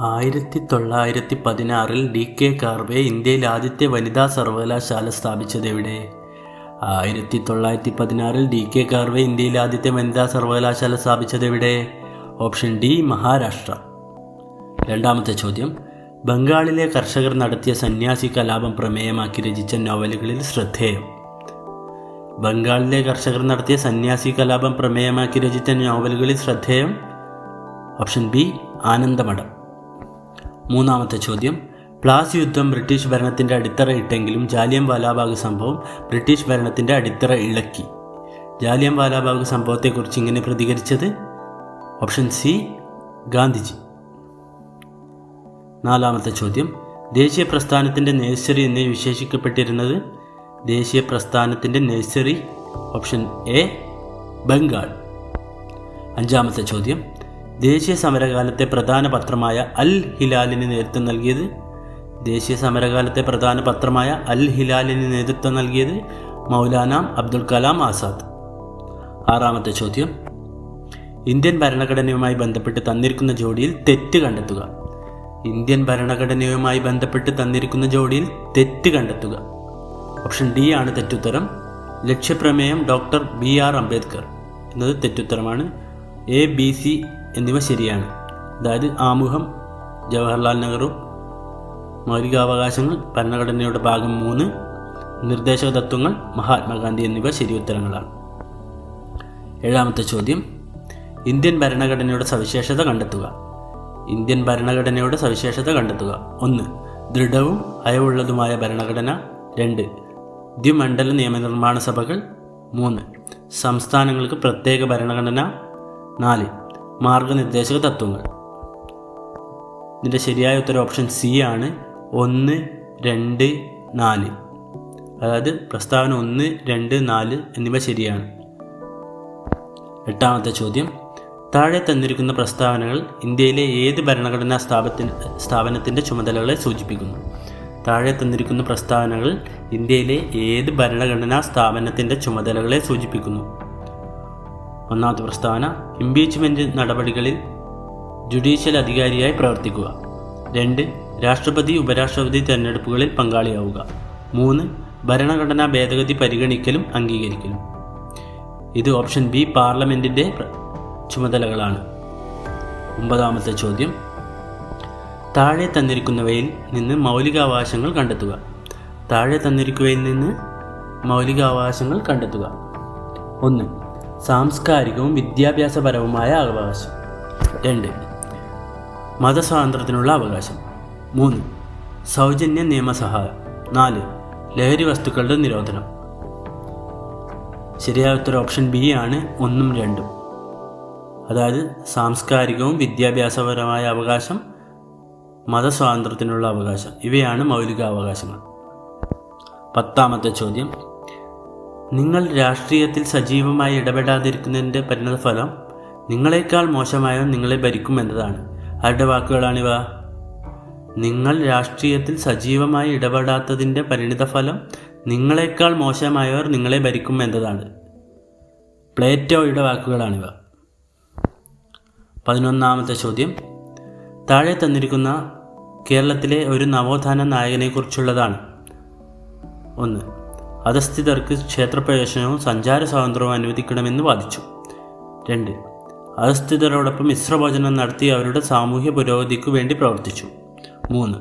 1916 D.K. Karve ഇന്ത്യയിൽ ആദ്യത്തെ വനിതാ സർവകലാശാല സ്ഥാപിച്ചതെവിടെ? 1916 D.K. കാർവേ ഇന്ത്യയിൽ ആദ്യത്തെ വനിതാ സർവകലാശാല സ്ഥാപിച്ചതെവിടെ? Option D, Maharashtra. രണ്ടാമത്തെ ചോദ്യം, ബംഗാളിലെ കർഷകർ നടത്തിയ സന്യാസി കലാപം പ്രമേയമാക്കി രചിച്ച നോവലുകളിൽ ശ്രദ്ധേയം. ബംഗാളിലെ കർഷകർ നടത്തിയ സന്യാസി കലാപം പ്രമേയമാക്കി രചിച്ച നോവലുകളിൽ ശ്രദ്ധേയം ഓപ്ഷൻ ബി, ആനന്ദമഠം. മൂന്നാമത്തെ ചോദ്യം, പ്ലാസി യുദ്ധം ബ്രിട്ടീഷ് ഭരണത്തിൻ്റെ അടിത്തറ ഇട്ടെങ്കിലും ജാലിയൻ വാലാബാഗ് സംഭവം ബ്രിട്ടീഷ് ഭരണത്തിൻ്റെ അടിത്തറ ഇളക്കി. ജാലിയൻ വാലാബാഗ് സംഭവത്തെക്കുറിച്ച് ഇങ്ങനെ പ്രതികരിച്ചത് ഓപ്ഷൻ സി, ഗാന്ധിജി. നാലാമത്തെ ചോദ്യം, ദേശീയ പ്രസ്ഥാനത്തിൻ്റെ നഴ്സറി എന്ന് വിശേഷിക്കപ്പെട്ടിരുന്നത്? ദേശീയ പ്രസ്ഥാനത്തിൻ്റെ നഴ്സറി ഓപ്ഷൻ എ, ബംഗാൾ. അഞ്ചാമത്തെ ചോദ്യം, ദേശീയ സമരകാലത്തെ പ്രധാന പത്രമായ അൽ ഹിലാലിന് നേതൃത്വം നൽകിയത്? ദേശീയ സമരകാലത്തെ പ്രധാന പത്രമായ അൽ ഹിലാലിന് നേതൃത്വം നൽകിയത് മൗലാന അബ്ദുൽ കലാം ആസാദ്. ആറാമത്തെ ചോദ്യം, ഇന്ത്യൻ ഭരണഘടനയുമായി ബന്ധപ്പെട്ട് തന്നിരിക്കുന്ന ജോഡിയിൽ തെറ്റ് കണ്ടെത്തുക. ഇന്ത്യൻ ഭരണഘടനയുമായി ബന്ധപ്പെട്ട് തന്നിരിക്കുന്ന ജോഡിയിൽ തെറ്റ് കണ്ടെത്തുക. ഓപ്ഷൻ ഡി ആണ് തെറ്റുത്തരം. ലക്ഷ്യപ്രമേയം ഡോക്ടർ BR അംബേദ്കർ എന്നത് തെറ്റുത്തരമാണ്. A, B, C എന്നിവ ശരിയാണ്. അതായത് ആമുഖം ജവഹർലാൽ നെഹ്റു, മൗലികാവകാശങ്ങൾ ഭരണഘടനയുടെ ഭാഗം 3, നിർദ്ദേശക തത്വങ്ങൾ മഹാത്മാഗാന്ധി എന്നിവ ശരിയുത്തരങ്ങളാണ്. ഏഴാമത്തെ ചോദ്യം, ഇന്ത്യൻ ഭരണഘടനയുടെ സവിശേഷത കണ്ടെത്തുക. ഇന്ത്യൻ ഭരണഘടനയുടെ സവിശേഷത കണ്ടെത്തുക. 1. ദൃഢവും അയവുള്ളതുമായ ഭരണഘടന. 2. ദ്വിമണ്ഡല നിയമനിർമ്മാണ സഭകൾ. 3. സംസ്ഥാനങ്ങൾക്ക് പ്രത്യേക ഭരണഘടന. 4. മാർഗനിർദ്ദേശക തത്വങ്ങൾ. ഇതിൻ്റെ ശരിയായ ഉത്തരം ഓപ്ഷൻ സി ആണ്. 1, 2, 4. അതായത് പ്രസ്താവന 1, 2, 4 എന്നിവ ശരിയാണ്. എട്ടാമത്തെ ചോദ്യം, താഴെ തന്നിരിക്കുന്ന പ്രസ്താവനകൾ ഇന്ത്യയിലെ ഏത് ഭരണഘടനാ സ്ഥാപനത്തിൻ്റെ ചുമതലകളെ സൂചിപ്പിക്കുന്നു? താഴെ തന്നിരിക്കുന്ന പ്രസ്താവനകൾ ഇന്ത്യയിലെ ഏത് ഭരണഘടനാ സ്ഥാപനത്തിൻ്റെ ചുമതലകളെ സൂചിപ്പിക്കുന്നു? ഒന്നാമത്തെ പ്രസ്താവന, ഇംപീച്ച്മെൻറ്റ് നടപടികളിൽ ജുഡീഷ്യൽ അധികാരിയായി പ്രവർത്തിക്കുക. 2. രാഷ്ട്രപതി ഉപരാഷ്ട്രപതി തെരഞ്ഞെടുപ്പുകളിൽ പങ്കാളിയാവുക. 3. ഭരണഘടനാ ഭേദഗതി പരിഗണിക്കലും അംഗീകരിക്കലും. ഇത് ഓപ്ഷൻ ബി, പാർലമെൻറ്റിൻ്റെ ചുമതലകളാണ്. 9ാമത്തെ ചോദ്യം, താഴെ തന്നിരിക്കുന്നവയിൽ നിന്ന് മൗലികാവകാശങ്ങൾ കണ്ടെത്തുക. താഴെ തന്നിരിക്കുന്നവയിൽ നിന്ന് മൗലികാവകാശങ്ങൾ കണ്ടെത്തുക. 1. സാംസ്കാരികവും വിദ്യാഭ്യാസപരവുമായ അവകാശം. 2. മതസ്വാതന്ത്ര്യത്തിനുള്ള അവകാശം. 3. സൗജന്യ നിയമസഹായം. 4. ലഹരി വസ്തുക്കളുടെ നിരോധനം. ശരിയായ ഉത്തരം ഓപ്ഷൻ ബി ആണ്, 1ഉം 2ഉം. അതായത് സാംസ്കാരികവും വിദ്യാഭ്യാസപരമായ അവകാശം, മതസ്വാതന്ത്ര്യത്തിനുള്ള അവകാശം, ഇവയാണ് മൗലികാവകാശങ്ങൾ. 10ാമത്തെ ചോദ്യം, നിങ്ങൾ രാഷ്ട്രീയത്തിൽ സജീവമായി ഇടപെടാതിരിക്കുന്നതിൻ്റെ പരിണതഫലം നിങ്ങളെക്കാൾ മോശമായവർ നിങ്ങളെ ഭരിക്കും എന്നതാണ്. ആരുടെ വാക്കുകളാണിവ? നിങ്ങൾ രാഷ്ട്രീയത്തിൽ സജീവമായി ഇടപെടാത്തതിൻ്റെ പരിണിതഫലം നിങ്ങളെക്കാൾ മോശമായവർ നിങ്ങളെ ഭരിക്കും എന്നതാണ്. പ്ലേറ്റോയുടെ വാക്കുകളാണിവ. 11ാമത്തെ ചോദ്യം, താഴെ തന്നിരിക്കുന്ന കേരളത്തിലെ ഒരു നവോത്ഥാന നായകനെക്കുറിച്ചുള്ളതാണ്. 1. അധസ്ഥിതർക്ക് ക്ഷേത്രപ്രവേശനവും സഞ്ചാര സ്വാതന്ത്ര്യവും അനുവദിക്കണമെന്ന് വാദിച്ചു. 2. അധസ്ഥിതരോടൊപ്പം മിശ്രഭോജനം നടത്തി അവരുടെ സാമൂഹ്യ പുരോഗതിക്കു വേണ്ടി പ്രവർത്തിച്ചു. 3.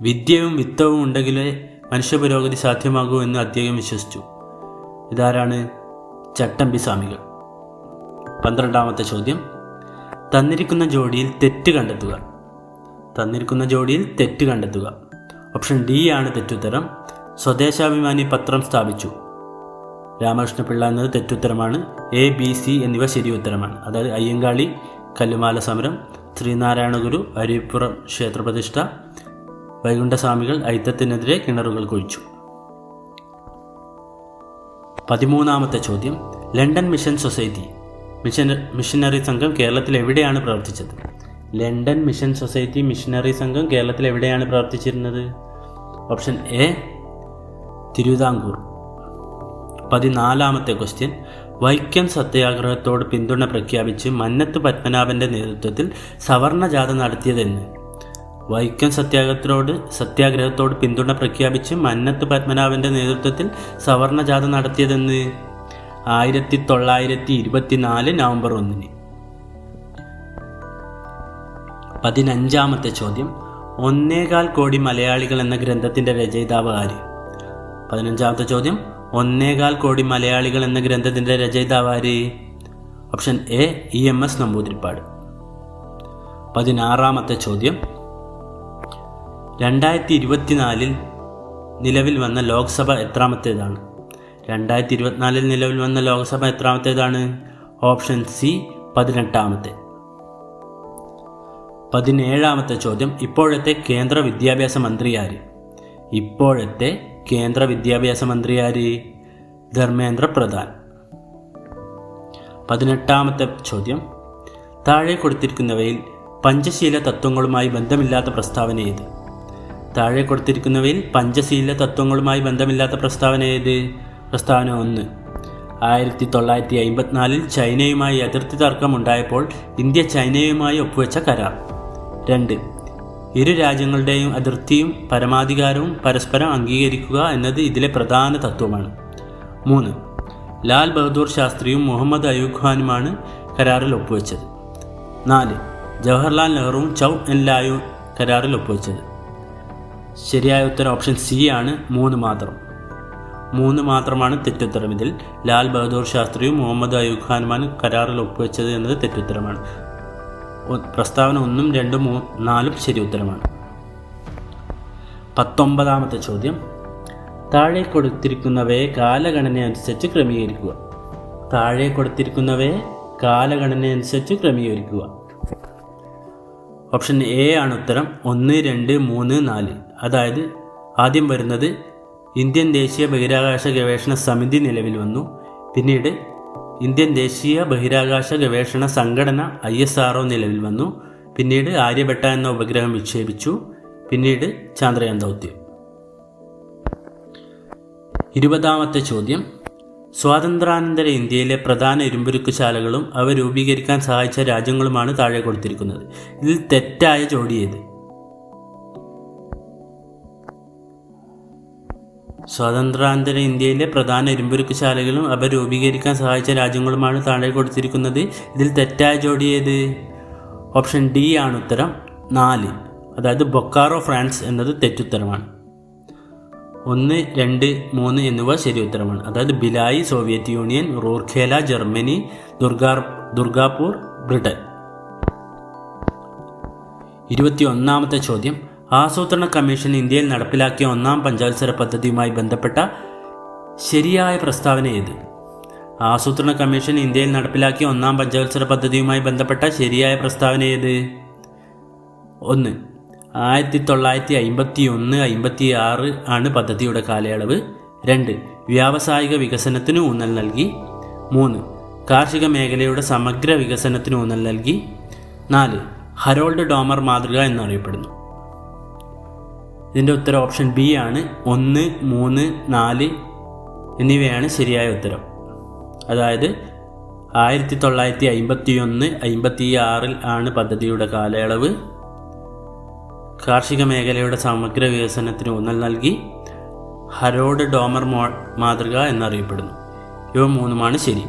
വിദ്യയും വിത്തവും ഉണ്ടെങ്കിലേ മനുഷ്യ പുരോഗതി സാധ്യമാകൂ എന്ന് അദ്ദേഹം വിശ്വസിച്ചു. ഇതാരാണ്? ചട്ടമ്പി സ്വാമികൾ. 12ാമത്തെ ചോദ്യം, തന്നിരിക്കുന്ന ജോഡിയിൽ തെറ്റ് കണ്ടെത്തുക. തന്നിരിക്കുന്ന ജോഡിയിൽ തെറ്റ് കണ്ടെത്തുക. ഓപ്ഷൻ ഡി ആണ് തെറ്റുത്തരം. സ്വദേശാഭിമാനി പത്രം സ്ഥാപിച്ചു. രാമകൃഷ്ണപിള്ള എന്നത് തെറ്റുത്തരമാണ്. A, B, C എന്നിവ ശരി ഉത്തരമാണ്. അതായത് അയ്യങ്കാളി കല്ലുമാല സമരം, ശ്രീനാരായണ ഗുരു അരിപ്പുറം ക്ഷേത്രപ്രതിഷ്ഠ, വൈകുണ്ഠസ്വാമികൾ അയിത്തത്തിനെതിരെ കിണറുകൾ കുഴിച്ചു. 13ാമത്തെ ചോദ്യം, ലണ്ടൻ മിഷൻ സൊസൈറ്റി മിഷനറി സംഘം കേരളത്തിൽ എവിടെയാണ് പ്രവർത്തിച്ചത്? ലണ്ടൻ മിഷൻ സൊസൈറ്റി മിഷനറി സംഘം കേരളത്തിൽ എവിടെയാണ് പ്രവർത്തിച്ചിരുന്നത്? Option A, Thiruvithamkoor. 14ാമത്തെ ക്വസ്റ്റ്യൻ, വൈക്കം സത്യാഗ്രഹത്തോട് പിന്തുണ പ്രഖ്യാപിച്ച് മന്നത്ത് പത്മനാഭൻ്റെ നേതൃത്വത്തിൽ സവർണ ജാഥ നടത്തിയതെന്ന്? വൈക്കം സത്യാഗ്രഹത്തോട് പിന്തുണ പ്രഖ്യാപിച്ച് മന്നത്ത് പത്മനാഭന്റെ നേതൃത്വത്തിൽ സവർണ ജാഥ നടത്തിയതെന്ന്? 1924 നവംബർ 1. 15-ാമത്തെ ചോദ്യം, 1.25 കോടി മലയാളികൾ എന്ന ഗ്രന്ഥത്തിന്റെ രചയിതാവ് ആര്? 15-ാമത്തെ ചോദ്യം, 1.25 കോടി മലയാളികൾ എന്ന ഗ്രന്ഥത്തിന്റെ രചയിതാവ് ആര്? Option A EMS Namboodiripad. 16-ാമത്തെ ചോദ്യം, 2024 നിലവിൽ വന്ന ലോക്സഭ എത്രാമത്തേതാണ്? 2024 നിലവിൽ വന്ന ലോക്സഭ എത്രാമത്തേതാണ്? ഓപ്ഷൻ സി 18-ാമത്തെ. 17-ാമത്തെ ചോദ്യം, ഇപ്പോഴത്തെ കേന്ദ്ര വിദ്യാഭ്യാസ മന്ത്രി ആര്? ഇപ്പോഴത്തെ കേന്ദ്ര വിദ്യാഭ്യാസ മന്ത്രി ആര്? ധർമ്മേന്ദ്ര പ്രധാൻ. 18-ാമത്തെ ചോദ്യം, താഴെ കൊടുത്തിരിക്കുന്നവയിൽ പഞ്ചശീല തത്വങ്ങളുമായി ബന്ധമില്ലാത്ത പ്രസ്താവന ഏത്? താഴെ കൊടുത്തിരിക്കുന്നവയിൽ പഞ്ചശീല തത്വങ്ങളുമായി ബന്ധമില്ലാത്ത പ്രസ്താവന ഏത്? പ്രസ്താവന 1. 1954 ചൈനയുമായി അതിർത്തി തർക്കമുണ്ടായപ്പോൾ ഇന്ത്യ ചൈനയുമായി ഒപ്പുവെച്ച കരാർ. 2. ഇരു രാജ്യങ്ങളുടെയും അതിർത്തിയും പരമാധികാരവും പരസ്പരം അംഗീകരിക്കുക എന്നത് ഇതിലെ പ്രധാന തത്വമാണ്. 3. ലാൽ ബഹദൂർ ശാസ്ത്രിയും മുഹമ്മദ് അയൂബ് ഖാനുമാണ് കരാറിൽ ഒപ്പുവെച്ചത്. 4. ജവഹർലാൽ നെഹ്റുവും ചൗ എൻ ലായും കരാറിൽ ഒപ്പുവെച്ചത്. ശരിയായ ഉത്തരം ഓപ്ഷൻ സി ആണ്, 3 മാത്രം. 3 മാത്രമാണ് തെറ്റുത്തരം. ഇതിൽ ലാൽ ബഹദൂർ ശാസ്ത്രിയും മുഹമ്മദ് അയൂബ് ഖാനുമാണ് കരാറിൽ ഒപ്പുവെച്ചത് എന്നത് തെറ്റുത്തരമാണ്. പ്രസ്താവന 1, 2, 3, 4 ശരി ഉത്തരമാണ്. 19-ാമത്തെ ചോദ്യം, താഴെ കൊടുത്തിരിക്കുന്നവയെ കാലഗണനയനുസരിച്ച് ക്രമീകരിക്കുക. താഴെ കൊടുത്തിരിക്കുന്നവയെ കാലഗണനയനുസരിച്ച് ക്രമീകരിക്കുക. ഓപ്ഷൻ എ ആണ് ഉത്തരം. 1, 2, 3, 4. അതായത് ആദ്യം വരുന്നത് ഇന്ത്യൻ ദേശീയ ബഹിരാകാശ ഗവേഷണ സമിതി നിലവിൽ വന്നു. പിന്നീട് ഇന്ത്യൻ ദേശീയ ബഹിരാകാശ ഗവേഷണ സംഘടന ISRO നിലവിൽ വന്നു. പിന്നീട് ആര്യഭട്ട എന്ന ഉപഗ്രഹം വിക്ഷേപിച്ചു. പിന്നീട് ചാന്ദ്രയാൻ ദൗത്യം. 20-ാമത്തെ ചോദ്യം, സ്വാതന്ത്ര്യാനന്തര ഇന്ത്യയിലെ പ്രധാന ഇരുമ്പുരുക്കുശാലകളും അവ രൂപീകരിക്കാൻ സഹായിച്ച രാജ്യങ്ങളുമാണ് താഴെ കൊടുത്തിരിക്കുന്നത്. ഇതിൽ തെറ്റായ ജോഡി ഏത്? സ്വാതന്ത്ര്യാനന്തര ഇന്ത്യയിലെ പ്രധാന ഇരുമ്പുരുക്കുശാലകളും അവ രൂപീകരിക്കാൻ സഹായിച്ച രാജ്യങ്ങളുമാണ് താഴെ കൊടുത്തിരിക്കുന്നത്. ഇതിൽ തെറ്റായ ജോഡി ഏത്? ഓപ്ഷൻ ഡി ആണ് ഉത്തരം. 4. അതായത് ബൊക്കാറോ ഫ്രാൻസ് എന്നത് തെറ്റുത്തരമാണ്. 1, 2, 3 എന്നിവ ശരി ഉത്തരമാണ്. അതായത് Bhilai Soviet union, Rourkela Germany, Durgapur Britain. 21-ാമത്തെ ചോദ്യം, ആസൂത്രണ കമ്മീഷൻ ഇന്ത്യയിൽ നടപ്പിലാക്കിയ 1-ാം പഞ്ചവത്സര പദ്ധതിയുമായി ബന്ധപ്പെട്ട ശരിയായ പ്രസ്താവന ഏത്? ആസൂത്രണ കമ്മീഷൻ ഇന്ത്യയിൽ നടപ്പിലാക്കിയ 1-ാം പഞ്ചവത്സര പദ്ധതിയുമായി ബന്ധപ്പെട്ട ശരിയായ പ്രസ്താവന ഏത്? 1. 1951-56 ആണ് പദ്ധതിയുടെ കാലയളവ്. 2. വ്യാവസായിക വികസനത്തിന് ഊന്നൽ നൽകി. 3. കാർഷിക മേഖലയുടെ സമഗ്ര വികസനത്തിന് ഊന്നൽ നൽകി. 4. ഹരോൾഡ് ഡോമർ മാതൃക എന്നറിയപ്പെടുന്നു. ഇതിൻ്റെ ഉത്തരം ഓപ്ഷൻ ബി ആണ്. 1, 3, 4 എന്നിവയാണ് ശരിയായ ഉത്തരം. അതായത് 1951-56 ആണ് പദ്ധതിയുടെ കാലയളവ്. കാർഷിക മേഖലയുടെ സമഗ്ര വികസനത്തിന് ഊന്നൽ നൽകി. ഹരോൾഡ് ഡോമർ മാതൃക എന്നറിയപ്പെടുന്നു. ഇവ 3 ശരി.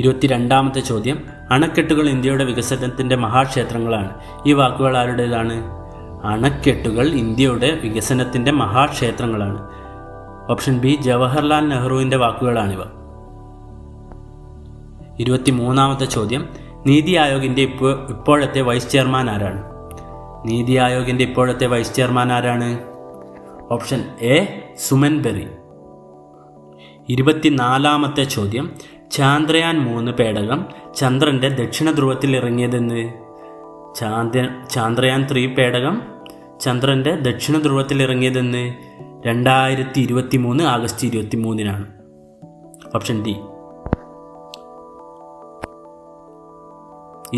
22-ാമത്തെ ചോദ്യം, അണക്കെട്ടുകൾ ഇന്ത്യയുടെ വികസനത്തിൻ്റെ മഹാക്ഷേത്രങ്ങളാണ്. ഈ വാക്കുകൾ ആരുടേതാണ്? അണക്കെട്ടുകൾ ഇന്ത്യയുടെ വികസനത്തിൻ്റെ മഹാക്ഷേത്രങ്ങളാണ്. ഓപ്ഷൻ ബി ജവഹർലാൽ നെഹ്റുവിൻ്റെ വാക്കുകളാണിവ. 23-ാമത്തെ ചോദ്യം, നീതി ആയോഗിൻ്റെ ഇപ്പോഴത്തെ വൈസ് ചെയർമാൻ ആരാണ്? നീതി ആയോഗിൻ്റെ ഇപ്പോഴത്തെ വൈസ് ചെയർമാൻ ആരാണ്? Option A Suman Berry. 24-ാമത്തെ ചോദ്യം, ചാന്ദ്രയാൻ 3 പേടകം ചന്ദ്രൻ്റെ ദക്ഷിണ ധ്രുവത്തിൽ ഇറങ്ങിയതെന്ന്? ചാന്ദ്രയാൻ 3 പേടകം ചന്ദ്രൻ്റെ ദക്ഷിണ ധ്രുവത്തിൽ ഇറങ്ങിയതെന്ന്? 2023 ആഗസ്റ്റ് 23-നാണ്. Option D.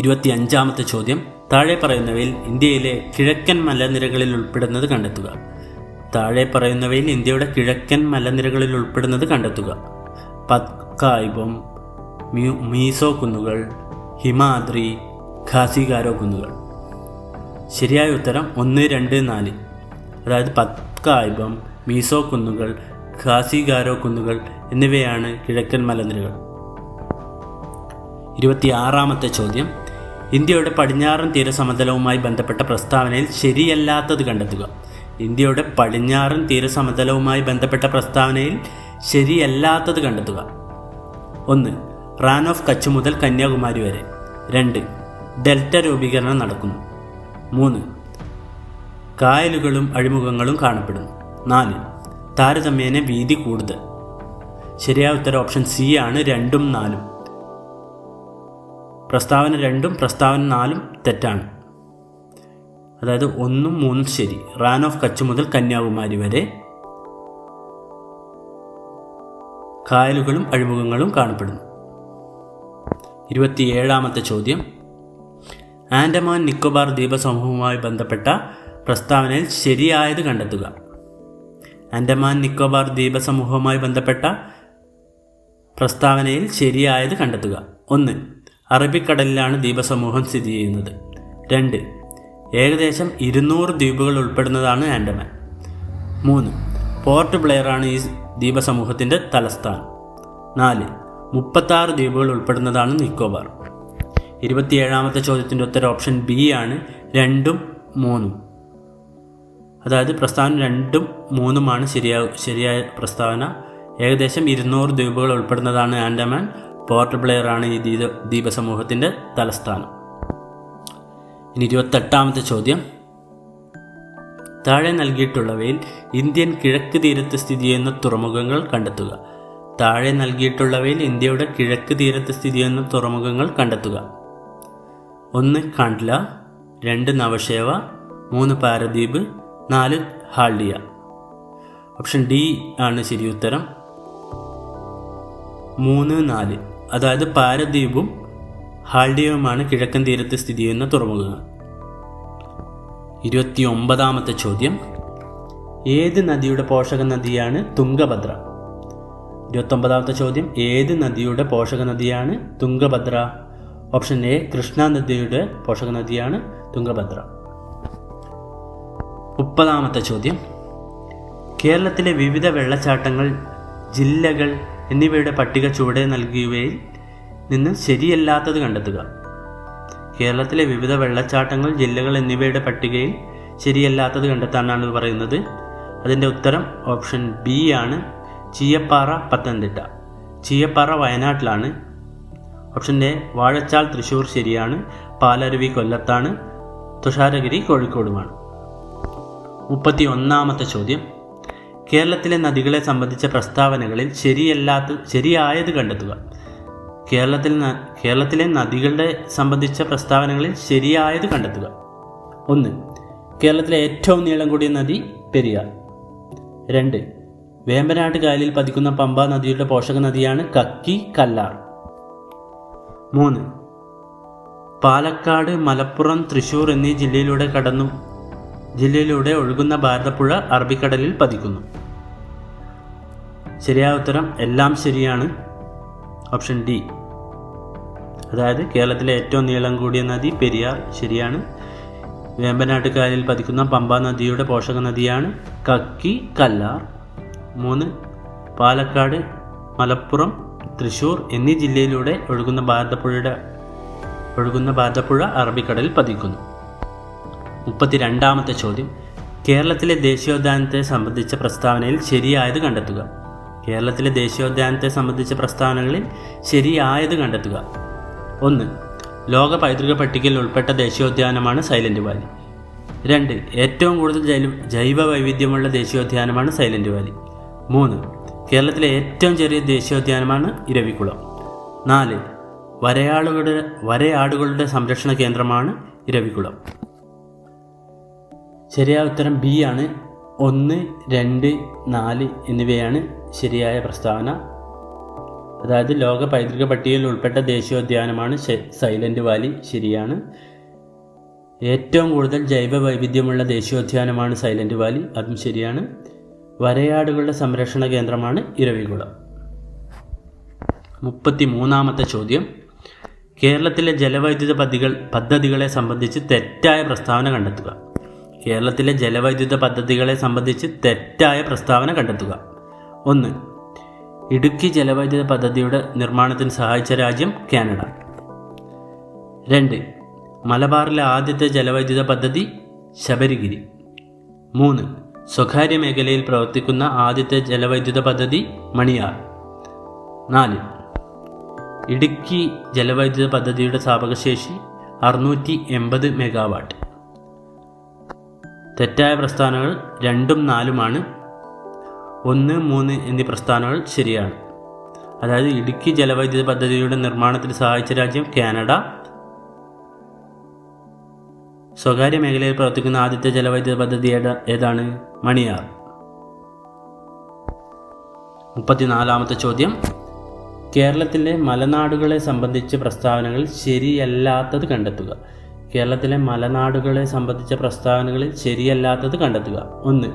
25-ാമത്തെ ചോദ്യം, താഴെ പറയുന്നവയിൽ ഇന്ത്യയിലെ കിഴക്കൻ മലനിരകളിൽ ഉൾപ്പെടുന്നത് കണ്ടെത്തുക. താഴെ പറയുന്നവയിൽ ഇന്ത്യയുടെ കിഴക്കൻ മലനിരകളിൽ ഉൾപ്പെടുന്നത് കണ്ടെത്തുക. പത്കായിബം, മീസോ കുന്നുകൾ, ഹിമാദ്രി, ഖാസിഗാരോ കുന്നുകൾ. ശരിയായ ഉത്തരം 1, 2, 4. അതായത് പത്കായിബം, മീസോ കുന്നുകൾ, ഖാസി ഗാരോ കുന്നുകൾ എന്നിവയാണ് കിഴക്കൻ മലനിരകൾ. 26ാമത്തെ ചോദ്യം. ഇന്ത്യയുടെ പടിഞ്ഞാറൻ തീരസമതലവുമായി ബന്ധപ്പെട്ട പ്രസ്താവനയിൽ ശരിയല്ലാത്തത് കണ്ടെത്തുക. ഇന്ത്യയുടെ പടിഞ്ഞാറൻ തീരസമതലവുമായി ബന്ധപ്പെട്ട പ്രസ്താവനയിൽ ശരിയല്ലാത്തത് കണ്ടെത്തുക. 1. റാൻ ഓഫ് കച്ച് മുതൽ കന്യാകുമാരി വരെ. 2. ഡെൽറ്റ രൂപീകരണം നടക്കുന്നു. 3. കായലുകളും അഴിമുഖങ്ങളും കാണപ്പെടുന്നു. 4. താരതമ്യേന വീതി കൂടുതൽ. ശരിയായ ഉത്തരം ഓപ്ഷൻ സി ആണ്, 2ഉം 4ഉം. പ്രസ്താവന 2ഉം പ്രസ്താവന 4ഉം തെറ്റാണ്. അതായത് 1ഉം 3ഉം ശരി. റാൻ ഓഫ് കച്ച് മുതൽ കന്യാകുമാരി വരെ കായലുകളും അഴിമുഖങ്ങളും കാണപ്പെടുന്നു. 27ാമത്തെ ചോദ്യം. ആൻഡമാൻ നിക്കോബാർ ദ്വീപസമൂഹവുമായി ബന്ധപ്പെട്ട പ്രസ്താവനയിൽ ശരിയായത് കണ്ടെത്തുക. ആൻഡമാൻ നിക്കോബാർ ദ്വീപസമൂഹവുമായി ബന്ധപ്പെട്ട പ്രസ്താവനയിൽ ശരിയായത് കണ്ടെത്തുക. 1. അറബിക്കടലിലാണ് ദ്വീപസമൂഹം സ്ഥിതി ചെയ്യുന്നത്. 2. ഏകദേശം 200 ദ്വീപുകൾ ഉൾപ്പെടുന്നതാണ് ആൻഡമാൻ. 3. പോർട്ട് ബ്ലെയറാണ് ഈ ദ്വീപസമൂഹത്തിൻ്റെ തലസ്ഥാനം. 4. 36 ദ്വീപുകൾ ഉൾപ്പെടുന്നതാണ് നിക്കോബാർ. 27ാമത്തെ ചോദ്യത്തിൻ്റെ ഉത്തരം ഓപ്ഷൻ ബി ആണ്, 2ഉം 3ഉം. അതായത് പ്രസ്താവന 2ഉം 3ഉമാണ് ശരിയായ പ്രസ്താവന. ഏകദേശം 200 ദ്വീപുകൾ ഉൾപ്പെടുന്നതാണ് ആൻഡമാൻ. പോർട്ട് ബ്ലെയറാണ് ഈ ദ്വീപസമൂഹത്തിൻ്റെ തലസ്ഥാനം. ഇനി 28ാമത്തെ ചോദ്യം. താഴെ നൽകിയിട്ടുള്ളവയിൽ ഇന്ത്യൻ കിഴക്ക് തീരത്ത് സ്ഥിതി ചെയ്യുന്ന തുറമുഖങ്ങൾ കണ്ടെത്തുക. താഴെ നൽകിയിട്ടുള്ളവയിൽ ഇന്ത്യയുടെ കിഴക്ക് തീരത്ത് സ്ഥിതി ചെയ്യുന്ന തുറമുഖങ്ങൾ കണ്ടെത്തുക. 1. കാണ്ട്ല, 2. നവശേവ, 3. പാരദ്വീപ്, 4. ഹാൽഡിയ. ഓപ്ഷൻ ഡി ആണ് ശരി ഉത്തരം. 3, 4. അതായത് പാരദ്വീപും ഹാൽഡിയയുമാണ് കിഴക്കൻ തീരത്ത് സ്ഥിതി ചെയ്യുന്ന തുറമുഖങ്ങൾ. 29ാമത്തെ ചോദ്യം. ഏത് നദിയുടെ പോഷക നദിയാണ് തുംഗഭദ്ര? 29ാമത്തെ ചോദ്യം. ഏത് നദിയുടെ പോഷക നദിയാണ് തുംഗഭദ്ര? ഓപ്ഷൻ എ കൃഷ്ണ നദിയുടെ പോഷക നദിയാണ് തുംഗഭദ്ര. 30ാമത്തെ ചോദ്യം. കേരളത്തിലെ വിവിധ വെള്ളച്ചാട്ടങ്ങൾ, ജില്ലകൾ എന്നിവയുടെ പട്ടിക ചുവടെ നൽകിയവയിൽ നിന്ന് ശരിയല്ലാത്തത് കണ്ടെത്തുക. കേരളത്തിലെ വിവിധ വെള്ളച്ചാട്ടങ്ങൾ, ജില്ലകൾ എന്നിവയുടെ പട്ടികയിൽ ശരിയല്ലാത്തത് കണ്ടെത്താനാണ് പറയുന്നത്. അതിൻ്റെ ഉത്തരം ഓപ്ഷൻ ബി ആണ്, ചീയപ്പാറ പത്തനംതിട്ട. ചീയപ്പാറ വയനാട്ടിലാണ്. ഓപ്ഷൻ എ വാഴച്ചാൽ തൃശ്ശൂർ ശരിയാണ്. പാലരുവി കൊല്ലത്താണ്. തുഷാരഗിരി കോഴിക്കോടുമാണ്. 31ാമത്തെ ചോദ്യം. കേരളത്തിലെ നദികളെ സംബന്ധിച്ച പ്രസ്താവനകളിൽ ശരിയായത് കണ്ടെത്തുക. കേരളത്തിലെ നദികളെ സംബന്ധിച്ച പ്രസ്താവനകളിൽ ശരിയായത് കണ്ടെത്തുക. 1. കേരളത്തിലെ ഏറ്റവും നീളം കൂടിയ നദി പെരിയാർ. 2. വേമ്പനാട്ട് കായലിൽ പതിക്കുന്ന പമ്പ നദിയുടെ പോഷക നദിയാണ് കക്കി കല്ലാർ. 3. പാലക്കാട്, മലപ്പുറം, തൃശ്ശൂർ എന്നീ ജില്ലയിലൂടെ ഒഴുകുന്ന ഭാരതപ്പുഴ അറബിക്കടലിൽ പതിക്കുന്നു. ശരിയായ ഉത്തരം എല്ലാം ശരിയാണ്. Option D. അതായത് കേരളത്തിലെ ഏറ്റവും നീളം കൂടിയ നദി പെരിയാർ ശരിയാണ്. വേമ്പനാട്ട് കായലിൽ പതിക്കുന്ന പമ്പ നദിയുടെ പോഷക നദിയാണ് കക്കി കല്ലാർ. 3. പാലക്കാട്, മലപ്പുറം, തൃശ്ശൂർ എന്നീ ജില്ലയിലൂടെ ഒഴുകുന്ന ഭാരതപ്പുഴ അറബിക്കടലിൽ പതിക്കുന്നു. 32ാമത്തെ ചോദ്യം. കേരളത്തിലെ ദേശീയോദ്യാനത്തെ സംബന്ധിച്ച പ്രസ്താവനയിൽ ശരിയായത് കണ്ടെത്തുക. കേരളത്തിലെ ദേശീയോദ്യാനത്തെ സംബന്ധിച്ച പ്രസ്താവനകളിൽ ശരിയായത് കണ്ടെത്തുക. 1. ലോക പൈതൃക പട്ടികയിൽ ഉൾപ്പെട്ട ദേശീയോദ്യാനമാണ് സൈലന്റ് വാലി. 2. ഏറ്റവും കൂടുതൽ ജൈവ വൈവിധ്യമുള്ള ദേശീയോദ്യാനമാണ് സൈലന്റ് വാലി. 3. കേരളത്തിലെ ഏറ്റവും ചെറിയ ദേശീയോദ്യാനമാണ് ഇരവികുളം. 4. വരയാടുകളുടെ സംരക്ഷണ കേന്ദ്രമാണ് ഇരവികുളം. ശരിയായ ഉത്തരം ബി ആണ്. 1, 2, 4 എന്നിവയാണ് ശരിയായ പ്രസ്താവന. അതായത് ലോക പൈതൃക പട്ടികയിൽ ഉൾപ്പെട്ട ദേശീയോദ്യാനമാണ് സൈലന്റ് വാലി ശരിയാണ്. ഏറ്റവും കൂടുതൽ ജൈവ വൈവിധ്യമുള്ള ദേശീയോദ്യാനമാണ് സൈലന്റ് വാലി, അതും ശരിയാണ്. വരയാടുകളുടെ സംരക്ഷണ കേന്ദ്രമാണ് ഇരവികുളം. 33ാമത്തെ ചോദ്യം. കേരളത്തിലെ ജലവൈദ്യുത പദ്ധതികളെ സംബന്ധിച്ച് തെറ്റായ പ്രസ്താവന കണ്ടെത്തുക. കേരളത്തിലെ ജലവൈദ്യുത പദ്ധതികളെ സംബന്ധിച്ച് തെറ്റായ പ്രസ്താവന കണ്ടെത്തുക. 1. ഇടുക്കി ജലവൈദ്യുത പദ്ധതിയുടെ നിർമ്മാണത്തിന് സഹായിച്ച രാജ്യം കാനഡ. 2. മലബാറിലെ ആദ്യത്തെ ജലവൈദ്യുത പദ്ധതി ശബരിഗിരി. 3. സ്വകാര്യ മേഖലയിൽ പ്രവർത്തിക്കുന്ന ആദ്യത്തെ ജലവൈദ്യുത പദ്ധതി മണിയാർ. 4. ഇടുക്കി ജലവൈദ്യുത പദ്ധതിയുടെ സ്ഥാപകശേഷി 680 മെഗാവാട്ട്. തെറ്റായ പ്രസ്താവനകൾ 2ഉം 4ഉമാണ്. 1, 3 എന്നീ പ്രസ്താവനകൾ ശരിയാണ്. അതായത് ഇടുക്കി ജലവൈദ്യുത പദ്ധതിയുടെ നിർമ്മാണത്തിന് സഹായിച്ച രാജ്യം കാനഡ, സ്വകാര്യ മേഖലയിൽ പ്രവർത്തിക്കുന്ന ആദ്യത്തെ ജലവൈദ്യുത പദ്ധതി ഏതാണ്? മണിയാർ. 34ാമത്തെ ചോദ്യം, കേരളത്തിലെ മലനാടുകളെ സംബന്ധിച്ച പ്രസ്താവനകൾ ശരിയല്ലാത്തത് കണ്ടെത്തുക. കേരളത്തിലെ മലനാടുകളെ സംബന്ധിച്ച പ്രസ്താവനകളിൽ ശരിയല്ലാത്തത് കണ്ടെത്തുക. 1.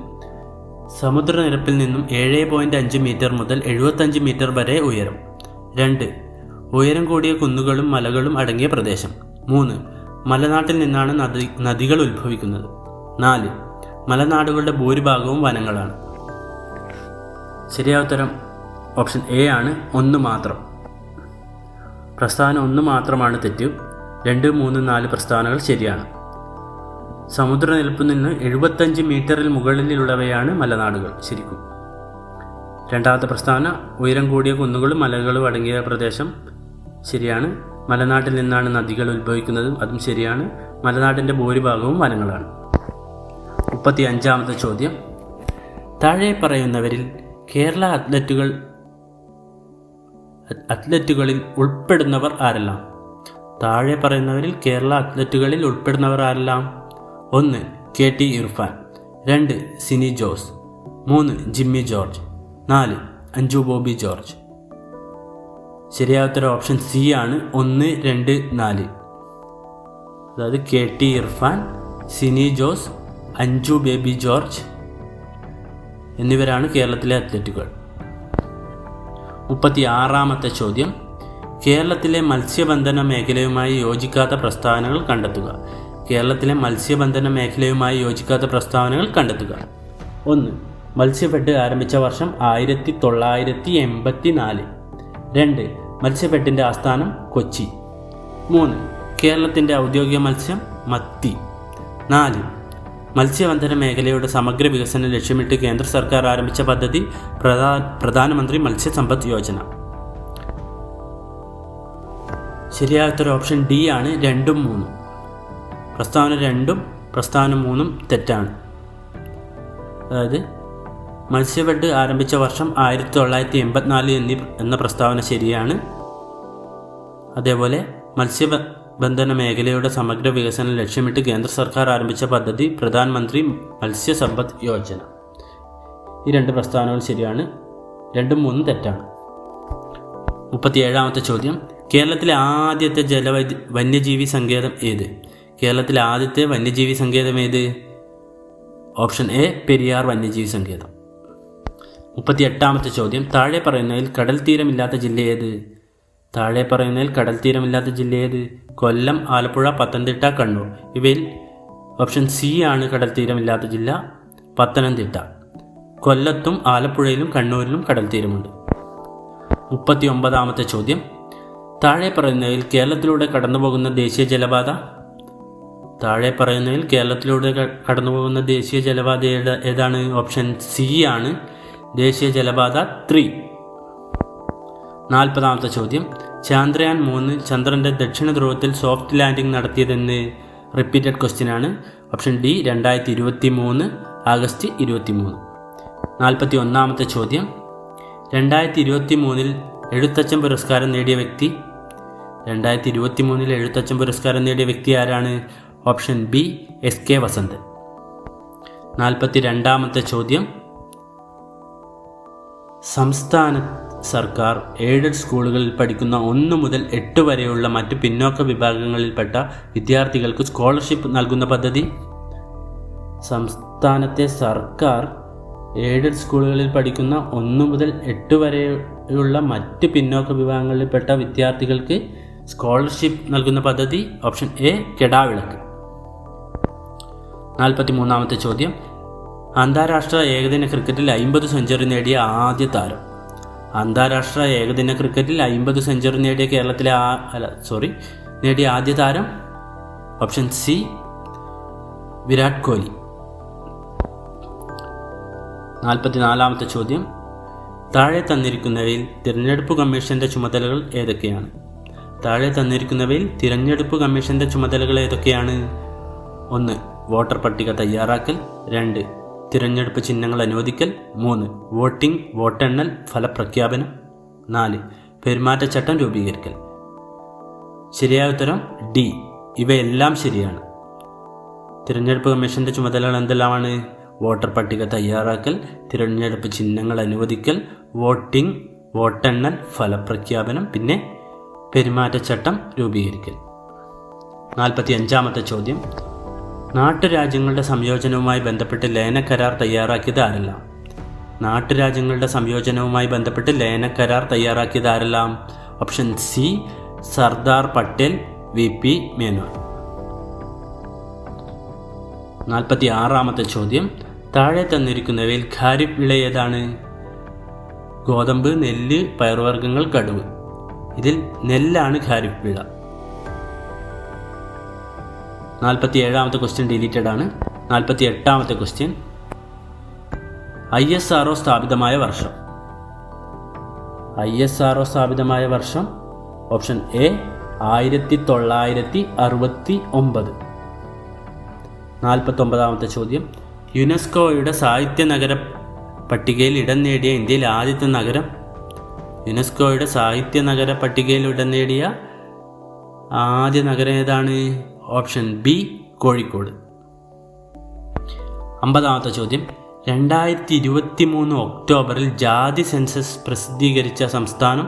സമുദ്രനിരപ്പിൽ നിന്നും 7.5 മീറ്റർ മുതൽ 75 മീറ്റർ വരെ ഉയരം. 2. ഉയരം കൂടിയ കുന്നുകളും മലകളും അടങ്ങിയ പ്രദേശം. 3. മലനാട്ടിൽ നിന്നാണ് നദികൾ ഉത്ഭവിക്കുന്നത്. 4. മലനാടുകളുടെ ഭൂരിഭാഗവും വനങ്ങളാണ്. ശരിയായ ഉത്തരം ഓപ്ഷൻ എ ആണ്, 1 മാത്രം. പ്രസ്താവന 1 മാത്രമാണ് തെറ്റ്. 2, 3, 4 പ്രസ്താവനകൾ ശരിയാണ്. സമുദ്രനിരപ്പിൽ നിന്ന് 75 മീറ്ററിൽ മുകളിലുള്ളവയാണ് മലനാടുകൾ. ശരിക്കും. രണ്ടാമത്തെ പ്രസ്താവന ഉയരം കൂടിയ കുന്നുകളും മലകളും അടങ്ങിയ പ്രദേശം ശരിയാണ്. മലനാട്ടിൽ നിന്നാണ് നദികൾ ഉത്ഭവിക്കുന്നത്, അതും ശരിയാണ്. മലനാട്ടിൻ്റെ ഭൂരിഭാഗവും വനങ്ങളാണ്. 35ാമത്തെ ചോദ്യം, താഴെ പറയുന്നവരിൽ കേരള അത്ലറ്റുകളിൽ ഉൾപ്പെടുന്നവർ ആരെല്ലാം? താഴെ പറയുന്നവരിൽ കേരള അത്ലറ്റുകളിൽ ഉൾപ്പെടുന്നവർ ആരെല്ലാം? 1. KT ഇർഫാൻ. 2. സിനി ജോസ്. 3. ജിമ്മി ജോർജ്. 4. അഞ്ജു ബോബി ജോർജ്. ശരിയായ ഉത്തരം ഓപ്ഷൻ സി ആണ്, 1, 2, 4. അതായത് KT ഇർഫാൻ, സിനി ജോസ്, അഞ്ജു ബേബി ജോർജ് എന്നിവരാണ് കേരളത്തിലെ അത്ലറ്റുകൾ. 36ാമത്തെ ചോദ്യം, കേരളത്തിലെ മത്സ്യബന്ധന മേഖലയുമായി യോജിക്കാത്ത പ്രസ്താവനകൾ കണ്ടെത്തുക. കേരളത്തിലെ മത്സ്യബന്ധന മേഖലയുമായി യോജിക്കാത്ത പ്രസ്താവനകൾ കണ്ടെത്തുക. 1. മത്സ്യഫെഡ് ആരംഭിച്ച വർഷം 1984. 2. മത്സ്യഫെഡിൻ്റെ ആസ്ഥാനം കൊച്ചി. 3. കേരളത്തിൻ്റെ ഔദ്യോഗിക മത്സ്യം മത്തി. 4. മത്സ്യബന്ധന മേഖലയുടെ സമഗ്ര വികസനം ലക്ഷ്യമിട്ട് കേന്ദ്ര സർക്കാർ ആരംഭിച്ച പദ്ധതി പ്രധാനമന്ത്രി മത്സ്യസമ്പദ് യോജന. ശരിയായ ഉത്തരം ഓപ്ഷൻ ഡി ആണ്, 2ഉം 3ഉം. പ്രസ്താവന 2ഉം പ്രസ്താവന 3ഉം തെറ്റാണ്. അതായത് മത്സ്യഫെഡ് ആരംഭിച്ച വർഷം 1984 എന്ന പ്രസ്താവന ശരിയാണ്. അതേപോലെ മത്സ്യബന്ധന മേഖലയുടെ സമഗ്ര വികസനം ലക്ഷ്യമിട്ട് കേന്ദ്ര സർക്കാർ ആരംഭിച്ച പദ്ധതി പ്രധാനമന്ത്രി മത്സ്യസമ്പദ് യോജന. ഈ 2 പ്രസ്താവനകൾ ശരിയാണ്. 2ഉം 3ഉം തെറ്റാണ്. 37ാമത്തെ ചോദ്യം, കേരളത്തിലെ ആദ്യത്തെ വന്യജീവി സങ്കേതം ഏത്? കേരളത്തിലെ ആദ്യത്തെ വന്യജീവി സങ്കേതം ഏത്? ഓപ്ഷൻ എ പെരിയാർ വന്യജീവി സങ്കേതം. 38ാമത്തെ ചോദ്യം, താഴെ പറയുന്നതിൽ കടൽ തീരമില്ലാത്ത ജില്ല ഏത്? താഴെ പറയുന്നതിൽ കടൽ തീരമില്ലാത്ത ജില്ല ഏത്? കൊല്ലം, ആലപ്പുഴ, പത്തനംതിട്ട, കണ്ണൂർ. ഇവയിൽ ഓപ്ഷൻ സി ആണ് കടൽ തീരമില്ലാത്ത ജില്ല, പത്തനംതിട്ട. കൊല്ലത്തും ആലപ്പുഴയിലും കണ്ണൂരിലും കടൽ തീരമുണ്ട്. 39ാമത്തെ ചോദ്യം, താഴെ പറയുന്നതിൽ കേരളത്തിലൂടെ കടന്നുപോകുന്ന ദേശീയ ജലപാത? താഴെ പറയുന്നതിൽ കേരളത്തിലൂടെ കടന്നുപോകുന്ന ദേശീയ ജലപാത ഏതാണ്? ഓപ്ഷൻ സി ആണ്, ദേശീയ ജലപാത 3. 40ാമത്തെ ചോദ്യം, ചന്ദ്രയാൻ 3 ചന്ദ്രൻ്റെ ദക്ഷിണ ധ്രുവത്തിൽ സോഫ്റ്റ് ലാൻഡിംഗ് നടത്തിയതെന്ന്? റിപ്പീറ്റഡ് ക്വസ്റ്റ്യൻ ആണ്. Option D 2023 August 23. 41ാമത്തെ ചോദ്യം, 2023 എഴുത്തച്ഛൻ പുരസ്കാരം നേടിയ വ്യക്തി? 2023 എഴുത്തച്ഛൻ പുരസ്കാരം നേടിയ വ്യക്തി ആരാണ്? Option B SK Vasanthan. 42ാമത്തെ ചോദ്യം, സംസ്ഥാന സർക്കാർ എയ്ഡഡ് സ്കൂളുകളിൽ പഠിക്കുന്ന 1 മുതൽ 8 വരെയുള്ള മറ്റ് പിന്നോക്ക വിഭാഗങ്ങളിൽപ്പെട്ട വിദ്യാർത്ഥികൾക്ക് സ്കോളർഷിപ്പ് നൽകുന്ന പദ്ധതി? സംസ്ഥാനത്തെ സർക്കാർ എയ്ഡഡ് സ്കൂളുകളിൽ പഠിക്കുന്ന 1 മുതൽ 8 വരെയുള്ള മറ്റ് പിന്നോക്ക വിഭാഗങ്ങളിൽപ്പെട്ട വിദ്യാർത്ഥികൾക്ക് സ്കോളർഷിപ്പ് നൽകുന്ന പദ്ധതി? Option A കെടാവിളക്ക്. 43-ാമത്തെ ചോദ്യം. അന്താരാഷ്ട്ര ഏകദിന ക്രിക്കറ്റിൽ 50 സെഞ്ചുറി നേടിയ ആദ്യ താരം? അന്താരാഷ്ട്ര ഏകദിന ക്രിക്കറ്റിൽ 50 സെഞ്ചുറി നേടിയ നേടിയ ആദ്യ താരം? Option C Virat Kohli. 44-ാമത്തെ ചോദ്യം. താഴെ തന്നിരിക്കുന്നവയിൽ തിരഞ്ഞെടുപ്പ് കമ്മീഷന്റെ ചുമതലകൾ ഏതൊക്കെയാണ്? താഴെ തന്നിരിക്കുന്നവയിൽ തിരഞ്ഞെടുപ്പ് കമ്മീഷന്റെ ചുമതലകൾ ഏതൊക്കെയാണ്? 1. വോട്ടർ പട്ടിക തയ്യാറാക്കൽ. 2. തിരഞ്ഞെടുപ്പ് ചിഹ്നങ്ങൾ അനുവദിക്കൽ. 3. വോട്ടിംഗ്, വോട്ടെണ്ണൽ, ഫലപ്രഖ്യാപനം. 4. പെരുമാറ്റച്ചട്ടം രൂപീകരിക്കൽ. ശരിയായ ഉത്തരം ഡി. ഇവയെല്ലാം ശരിയാണ്. തിരഞ്ഞെടുപ്പ് കമ്മീഷന്റെ ചുമതലകൾ എന്തെല്ലാമാണ്? വോട്ടർ പട്ടിക തയ്യാറാക്കൽ, തിരഞ്ഞെടുപ്പ് ചിഹ്നങ്ങൾ അനുവദിക്കൽ, വോട്ടിംഗ്, വോട്ടെണ്ണൽ, ഫലപ്രഖ്യാപനം, പിന്നെ പെരുമാറ്റച്ചട്ടം രൂപീകരിക്കൽ. 45-ാമത്തെ ചോദ്യം. നാട്ടുരാജ്യങ്ങളുടെ സംയോജനവുമായി ബന്ധപ്പെട്ട് ലയനക്കരാർ തയ്യാറാക്കിയത് ആരെല്ലാം? നാട്ടുരാജ്യങ്ങളുടെ സംയോജനവുമായി ബന്ധപ്പെട്ട് ലയനക്കരാർ തയ്യാറാക്കിയത് ആരെല്ലാം? Option C Sardar Patel, VP Menon. 46-ാമത്തെ ചോദ്യം. താഴെ തന്നിരിക്കുന്നവയിൽ ഖാരിഫ് വിള ഏതാണ്? ഗോതമ്പ്, നെല്ല്, പയറുവർഗ്ഗങ്ങൾ, കടുവ്. ഇതിൽ നെല്ലാണ് ഖാരിഫ് വിള. 47-ാമത്തെ ക്വസ്റ്റ്യൻ ഡിലീറ്റഡ് ആണ്. 48-ാമത്തെ ക്വസ്റ്റ്യൻ. ISRO സ്ഥാപിതമായ വർഷം? ISRO സ്ഥാപിതമായ വർഷം? Option A 1969. 49-ാമത്തെ ചോദ്യം. യുനെസ്കോയുടെ സാഹിത്യ നഗര പട്ടികയിൽ ഇടം നേടിയ ഇന്ത്യയിലെ ആദ്യത്തെ നഗരം? യുനെസ്കോയുടെ സാഹിത്യ നഗര പട്ടികയിൽ ഇടം നേടിയ ആദ്യ നഗരം ഏതാണ്? Option B Kozhikode. 50-ാമത്തെ ചോദ്യം. 2023 ഒക്ടോബറിൽ ജാതി സെൻസസ് പ്രസിദ്ധീകരിച്ച സംസ്ഥാനം?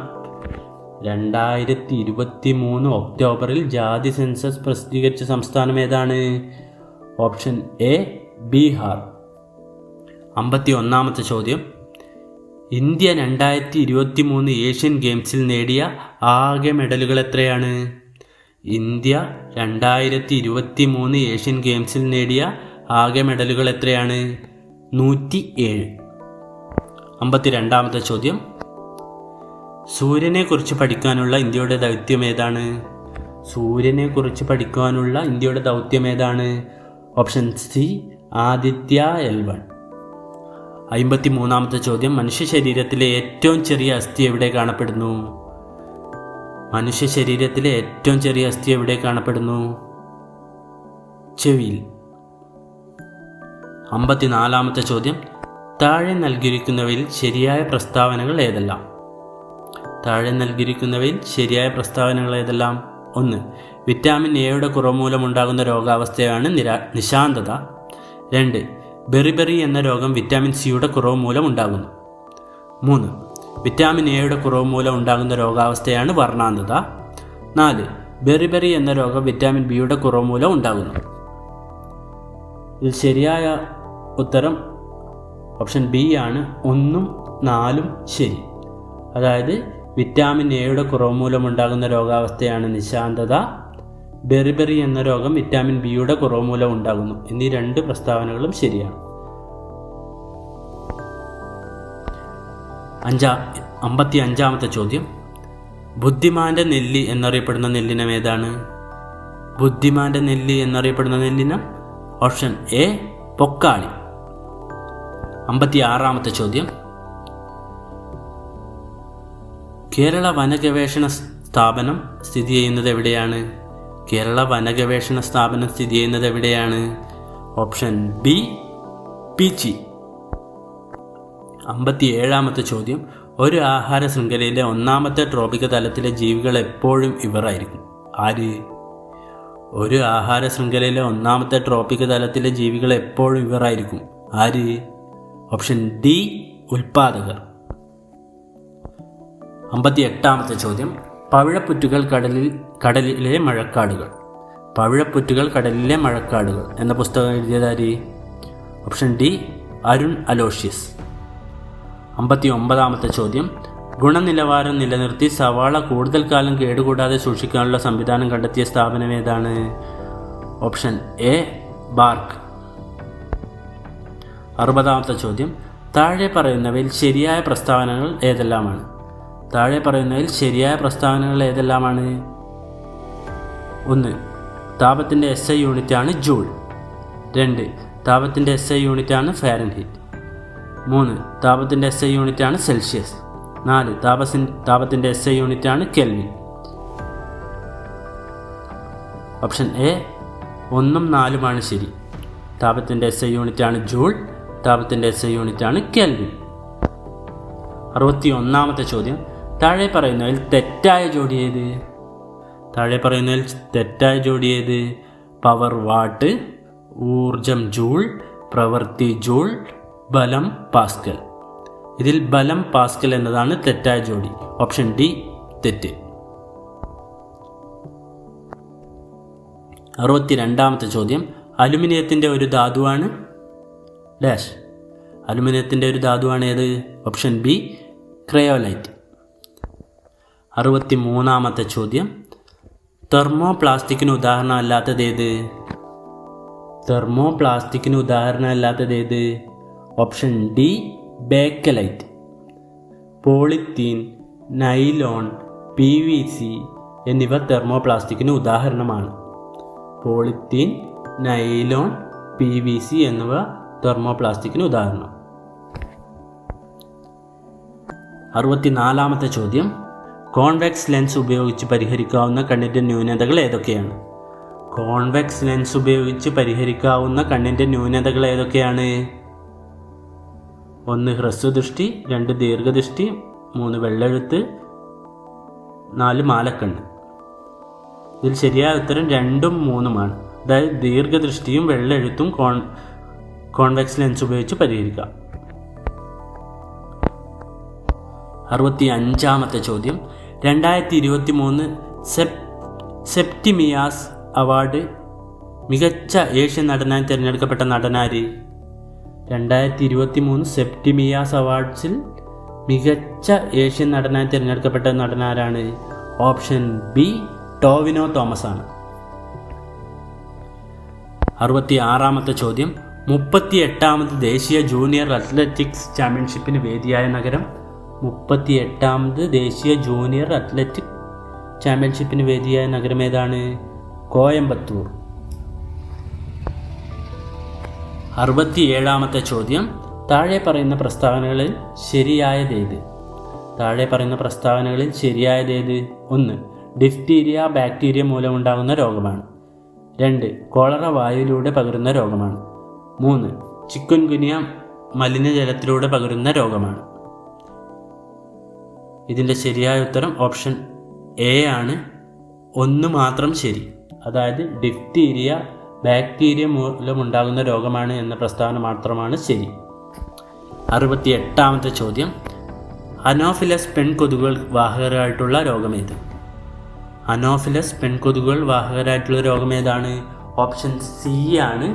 2023 ഒക്ടോബറിൽ ജാതി സെൻസസ് പ്രസിദ്ധീകരിച്ച സംസ്ഥാനം ഏതാണ്? Option A Bihar. 51-ാമത്തെ ചോദ്യം. ഇന്ത്യ 2023 ഏഷ്യൻ ഗെയിംസിൽ നേടിയ ആകെ മെഡലുകൾ എത്രയാണ്? ഇന്ത്യ 2023 ഏഷ്യൻ ഗെയിംസിൽ നേടിയ ആകെ മെഡലുകൾ എത്രയാണ്? 107. 52-ാമത്തെ ചോദ്യം. സൂര്യനെക്കുറിച്ച് പഠിക്കാനുള്ള ഇന്ത്യയുടെ ദൗത്യം ഏതാണ്? സൂര്യനെക്കുറിച്ച് പഠിക്കാനുള്ള ഇന്ത്യയുടെ ദൗത്യം ഏതാണ്? Option C Aditya L1. 53-ാമത്തെ ചോദ്യം. മനുഷ്യ ശരീരത്തിലെ ഏറ്റവും ചെറിയ അസ്ഥി എവിടെ കാണപ്പെടുന്നു? മനുഷ്യ ശരീരത്തിലെ ഏറ്റവും ചെറിയ അസ്ഥി എവിടെ കാണപ്പെടുന്നു? ചെവിയിൽ. 54-ാമത്തെ ചോദ്യം. താഴെ നൽകിയിരിക്കുന്നവയിൽ ശരിയായ പ്രസ്താവനകൾ ഏതെല്ലാം? താഴെ നൽകിയിരിക്കുന്നവയിൽ ശരിയായ പ്രസ്താവനകൾ ഏതെല്ലാം? 1. വിറ്റാമിൻ എയുടെ കുറവ് മൂലമുണ്ടാകുന്ന രോഗാവസ്ഥയാണ് നിശാന്തത. 2. ബെറിബെറി എന്ന രോഗം വിറ്റാമിൻ സിയുടെ കുറവ് മൂലം ഉണ്ടാകുന്നു. 3. വിറ്റാമിൻ എയുടെ കുറവ് മൂലം ഉണ്ടാകുന്ന രോഗാവസ്ഥയാണ് വർണ്ണാന്തത. 4. ബെറിബെറി എന്ന രോഗം വിറ്റാമിൻ ബിയുടെ കുറവ് മൂലം ഉണ്ടാകുന്നു. ഇതിൽ ശരിയായ ഉത്തരം ഓപ്ഷൻ ബി ആണ്. 1ഉം 4ഉം ശരി. അതായത് വിറ്റാമിൻ എയുടെ കുറവ് മൂലമുണ്ടാകുന്ന രോഗാവസ്ഥയാണ് നിശാന്തത, ബെറിബെറി എന്ന രോഗം വിറ്റാമിൻ ബിയുടെ കുറവ് മൂലം ഉണ്ടാകുന്നു എന്നീ 2 പ്രസ്താവനകളും ശരിയാണ്. 55-ാമത്തെ ചോദ്യം. ബുദ്ധിമാന്റെ നെല്ലി എന്നറിയപ്പെടുന്ന നെല്ലിനം ഏതാണ്? ബുദ്ധിമാന്റെ നെല്ലി എന്നറിയപ്പെടുന്ന നെല്ലിനം? Option A Pokkali. 56-ാമത്തെ ചോദ്യം. കേരള വനഗവേഷണ സ്ഥാപനം സ്ഥിതി ചെയ്യുന്നത് എവിടെയാണ്? കേരള വനഗവേഷണ സ്ഥാപനം സ്ഥിതി ചെയ്യുന്നത് എവിടെയാണ്? Option B Peechi. 57-ാമത്തെ ചോദ്യം. ഒരു ആഹാര ശൃംഖലയിലെ 1ാമത്തെ ട്രോപിക തലത്തിലെ ജീവികൾ എപ്പോഴും ഇവരായിരിക്കും. ആര്? ഒരു ആഹാര ശൃംഖലയിലെ 1ാമത്തെ ട്രോപിക തലത്തിലെ ജീവികൾ എപ്പോഴും ഇവരായിരിക്കും. ആര്? Option D ഉൽപാദകർ. 58-ാമത്തെ ചോദ്യം. പവിഴപ്പുറ്റുകൾ കടലിലെ മഴക്കാടുകൾ. പവിഴപ്പുറ്റുകൾ കടലിലെ മഴക്കാടുകൾ എന്ന പുസ്തകം എഴുതിയതാര്? Option D Arun Aloysius. 59-ാമത്തെ ചോദ്യം. ഗുണനിലവാരം നിലനിർത്തി സവാള കൂടുതൽ കാലം കേടുകൂടാതെ സൂക്ഷിക്കാനുള്ള സംവിധാനം കണ്ടെത്തിയ സ്ഥാപനം ഏതാണ്? Option A BARC. 60ാമത്തെ ചോദ്യം. താഴെ പറയുന്നവയിൽ ശരിയായ പ്രസ്താവനകൾ ഏതെല്ലാമാണ്? ഏതെല്ലാമാണ്? 1. താപത്തിൻ്റെ SI യൂണിറ്റാണ് ജൂൾ. 2. താപത്തിൻ്റെ SI യൂണിറ്റാണ് ഫാരൻഹീറ്റ്. 3. താപത്തിൻ്റെ SI യൂണിറ്റാണ് സെൽഷ്യസ്. 4. താപത്തിൻ്റെ SI യൂണിറ്റാണ് കെൽവിൻ. ഓപ്ഷൻ എ 1ഉം 4ഉമാണ് ശരി. താപത്തിൻ്റെ SI യൂണിറ്റാണ് ജൂൾ, താപത്തിൻ്റെ SI യൂണിറ്റാണ് കെൽവിൻ. 61ാമത്തെ ചോദ്യം. താഴെ പറയുന്നതിൽ തെറ്റായ ജോഡി ഏത്? പവർ വാട്ട്, ഊർജം ജൂൾ, പ്രവൃത്തി ജൂൾ, ബലം പാസ്കൽ. ഇതിൽ ബലം പാസ്കൽ എന്നതാണ് തെറ്റായ ജോഡി. ഓപ്ഷൻ ഡി തെറ്റ്. 62ാമത്തെ ചോദ്യം. അലുമിനിയത്തിൻ്റെ ഒരു ധാതുവാണ് ഡാഷ്. അലുമിനിയത്തിൻ്റെ ഒരു ധാതുവാണ് ഏത്? Option B cryolite. 63ാമത്തെ ചോദ്യം. തെർമോപ്ലാസ്റ്റിക്കിന് ഉദാഹരണമല്ലാത്തത് ഏത്? Option D Bakelite. Polythene, nylon, PVC എന്നിവ തെർമോപ്ലാസ്റ്റിക്കിന് ഉദാഹരണമാണ്. പോളിത്തീൻ, നൈലോൺ, PVC എന്നിവ തെർമോപ്ലാസ്റ്റിക്കിന് ഉദാഹരണം. 64ാമത്തെ ചോദ്യം. കോൺവെക്സ് ലെൻസ് ഉപയോഗിച്ച് പരിഹരിക്കാവുന്ന കണ്ണിൻ്റെ ന്യൂനതകൾ ഏതൊക്കെയാണ്? 1. ഹ്രസ്വദൃഷ്ടി, 2. ദീർഘദൃഷ്ടി, 3. വെള്ളെഴുത്ത്, 4. മാലക്കണ്ണ്. ഇതിൽ ശരിയായ ഉത്തരം 2ഉം 3ഉമാണ്. അതായത് ദീർഘദൃഷ്ടിയും വെള്ളെഴുത്തും കോൺവെക്സ് ലെൻസ് ഉപയോഗിച്ച് പരിഹരിക്കാം. 65ാമത്തെ ചോദ്യം. 2023 സെപ്റ്റിമിയാസ് അവാർഡ് മികച്ച ഏഷ്യൻ നടനായി തിരഞ്ഞെടുക്കപ്പെട്ട നടനാര്? 2023 സെപ്റ്റിമിയാസ് അവാർഡ്സിൽ മികച്ച ഏഷ്യൻ നടനായി തിരഞ്ഞെടുക്കപ്പെട്ട നടനാരാണ്? ഓപ്ഷൻ ബി ടോവിനോ തോമസ് ആണ്. 66ാമത്തെ ചോദ്യം. 38ാമത് ദേശീയ ജൂനിയർ അത്ലറ്റിക്സ് ചാമ്പ്യൻഷിപ്പിന് വേദിയായ നഗരം? 38ാമത് ദേശീയ ജൂനിയർ അത്ലറ്റിക് ചാമ്പ്യൻഷിപ്പിന് വേദിയായ നഗരം ഏതാണ്? കോയമ്പത്തൂർ. 67ാമത്തെ ചോദ്യം. താഴെ പറയുന്ന പ്രസ്താവനകളിൽ ശരിയായതേത്? 1. ഡിഫ്തീരിയ ബാക്ടീരിയ മൂലമുണ്ടാകുന്ന രോഗമാണ്. 2. കോളറ വായുവിലൂടെ പകരുന്ന രോഗമാണ്. 3. ചിക്കുൻഗുനിയ മലിനജലത്തിലൂടെ പകരുന്ന രോഗമാണ്. ഇതിൻ്റെ ശരിയായ ഉത്തരം ഓപ്ഷൻ എ ആണ്. 1 മാത്രം ശരി. അതായത് ഡിഫ്തീരിയ ബാക്ടീരിയ മൂലമുണ്ടാകുന്ന രോഗമാണ് എന്ന പ്രസ്താവന മാത്രമാണ് ശരി. 68ാമത്തെ ചോദ്യം. അനോഫിലസ് പെൺകൊതുകുകൾ വാഹകരായിട്ടുള്ള രോഗമേത്? രോഗമേതാണ്? ഓപ്ഷൻ സി ആണ്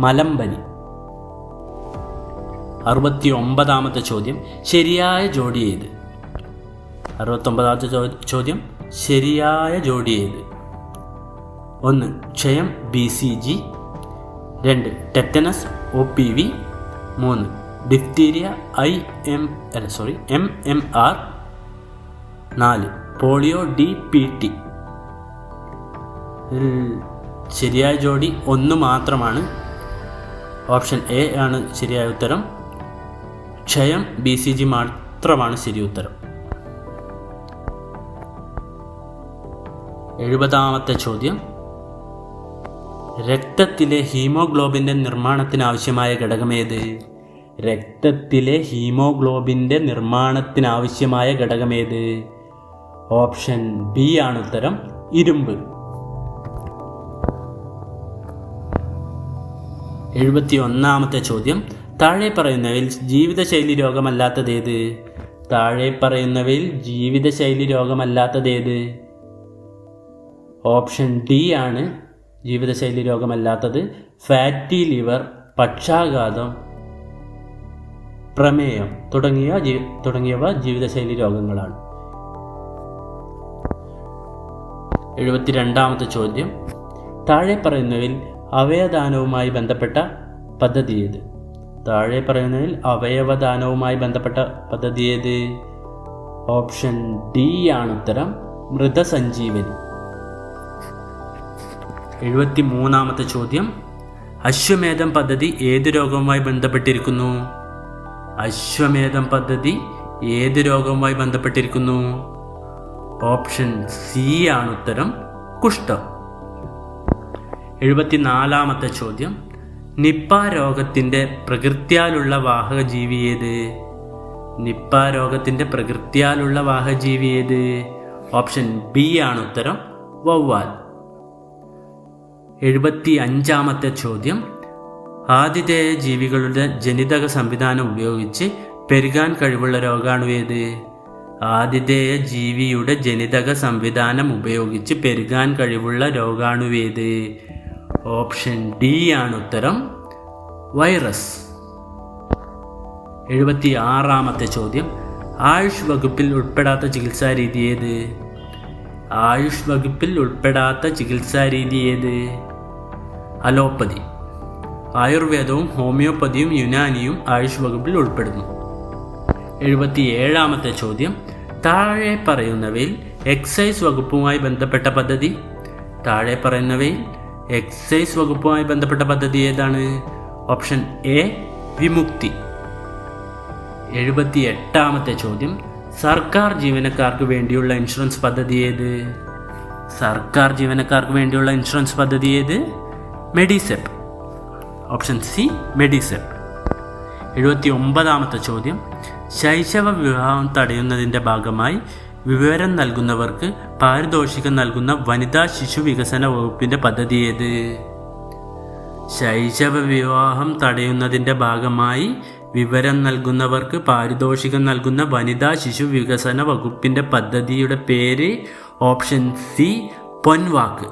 മലമ്പനി. 69ാമത്തെ ചോദ്യം. ശരിയായ ജോഡി ഏത്? 69ാമത്തെ ചോദ്യം. ശരിയായ ജോഡി ഏത്? 1. ക്ഷയം BCG. 2. Tetanus OPV. 3. Diphtheria MMR. 4. Polio DPT. ശരിയായ ജോഡി 1 മാത്രമാണ്. ഓപ്ഷൻ എ ആണ് ശരിയായ ഉത്തരം. ക്ഷയം BCG മാത്രമാണ് ശരി ഉത്തരം. 70ാമത്തെ ചോദ്യം. രക്തത്തിലെ ഹീമോഗ്ലോബിൻ്റെ നിർമ്മാണത്തിനാവശ്യമായ ഘടകമേത്? ഓപ്ഷൻ ബി ആണ് ഉത്തരം. ഇരുമ്പ്. 71ാമത്തെ ചോദ്യം. താഴെ പറയുന്നവയിൽ ജീവിതശൈലി രോഗമല്ലാത്തതേത്? ഓപ്ഷൻ ഡി ആണ് ജീവിതശൈലി രോഗമല്ലാത്തത്. ഫാറ്റി ലിവർ, പക്ഷാഘാതം, പ്രമേയം തുടങ്ങിയവ ജീവിതശൈലി രോഗങ്ങളാണ്. 72ാമത്തെ ചോദ്യം, താഴെ പറയുന്നവയിൽ അവയവദാനവുമായി ബന്ധപ്പെട്ട പദ്ധതി ഏത്? താഴെ പറയുന്നതിൽ അവയവദാനവുമായി ബന്ധപ്പെട്ട പദ്ധതി ഏത്? ഓപ്ഷൻ ഡി ആണ് ഉത്തരം, മൃതസഞ്ജീവനി. 73ാമത്തെ ചോദ്യം, അശ്വമേധം പദ്ധതി ഏത് രോഗവുമായി ബന്ധപ്പെട്ടിരിക്കുന്നു? അശ്വമേധം പദ്ധതി ഏത് രോഗവുമായി ബന്ധപ്പെട്ടിരിക്കുന്നു? ഓപ്ഷൻ സി ആണ് ഉത്തരം, കുഷ്ഠം. 74ാമത്തെ ചോദ്യം, നിപ്പ രോഗത്തിൻ്റെ പ്രകൃത്യാലുള്ള വാഹകജീവി ഏത്? നിപ്പ രോഗത്തിൻ്റെ പ്രകൃത്യാലുള്ള വാഹകജീവി ഏത്? ഓപ്ഷൻ ബി ആണ് ഉത്തരം, വവ്വാൽ. 75ാമത്തെ ചോദ്യം, ആതിഥേയ ജീവികളുടെ ജനിതക സംവിധാനം ഉപയോഗിച്ച് പെരുകാൻ കഴിവുള്ള രോഗാണു ഏത്? ആതിഥേയ ജീവിയുടെ ജനിതക സംവിധാനം ഉപയോഗിച്ച് പെരുകാൻ കഴിവുള്ള രോഗാണു ഏത്? ഓപ്ഷൻ ഡി ആണ് ഉത്തരം, വൈറസ്. 76ാമത്തെ ചോദ്യം, ആയുഷ് വകുപ്പിൽ ഉൾപ്പെടാത്ത ചികിത്സാരീതി ഏത്? ആയുഷ് വകുപ്പിൽ ഉൾപ്പെടാത്ത ചികിത്സാരീതി ഏത്? അലോപ്പതി. ആയുർവേദവും ഹോമിയോപ്പതിയും യുനാനിയും ആയുഷ് വകുപ്പിൽ ഉൾപ്പെടുന്നു. 77ാമത്തെ ചോദ്യം, താഴെ പറയുന്നവയിൽ എക്സൈസ് വകുപ്പുമായി ബന്ധപ്പെട്ട പദ്ധതി? താഴെ പറയുന്നവയിൽ എക്സൈസ് വകുപ്പുമായി ബന്ധപ്പെട്ട പദ്ധതി ഏതാണ്? ഓപ്ഷൻ എ, വിമുക്തി. 78ാമത്തെ ചോദ്യം, സർക്കാർ ജീവനക്കാർക്ക് വേണ്ടിയുള്ള ഇൻഷുറൻസ് പദ്ധതി ഏത്? സർക്കാർ ജീവനക്കാർക്ക് വേണ്ടിയുള്ള ഇൻഷുറൻസ് പദ്ധതി ഏത്? മെഡിസെപ്പ്. Option C, Medisep. 79ാമത്തെ ചോദ്യം, ശൈശവ വിവാഹം തടയുന്നതിൻ്റെ ഭാഗമായി വിവരം നൽകുന്നവർക്ക് പാരിതോഷികം നൽകുന്ന വനിതാ ശിശു വികസന വകുപ്പിൻ്റെ പദ്ധതി ഏത്? ശൈശവ വിവാഹം തടയുന്നതിൻ്റെ ഭാഗമായി വിവരം നൽകുന്നവർക്ക് പാരിതോഷികം നൽകുന്ന വനിതാ ശിശു വികസന വകുപ്പിൻ്റെ പദ്ധതിയുടെ പേര് ഓപ്ഷൻ സി, പൊൻവാക്ക്.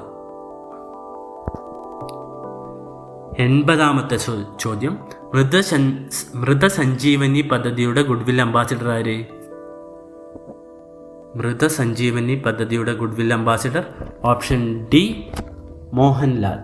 80ാമത്തെ ചോദ്യം, മൃതസഞ്ജീവനി പദ്ധതിയുടെ ഗുഡ്വിൽ അംബാസിഡർ ആര്? മൃതസഞ്ജീവനി പദ്ധതിയുടെ goodwill ambassador option D, Mohanlal.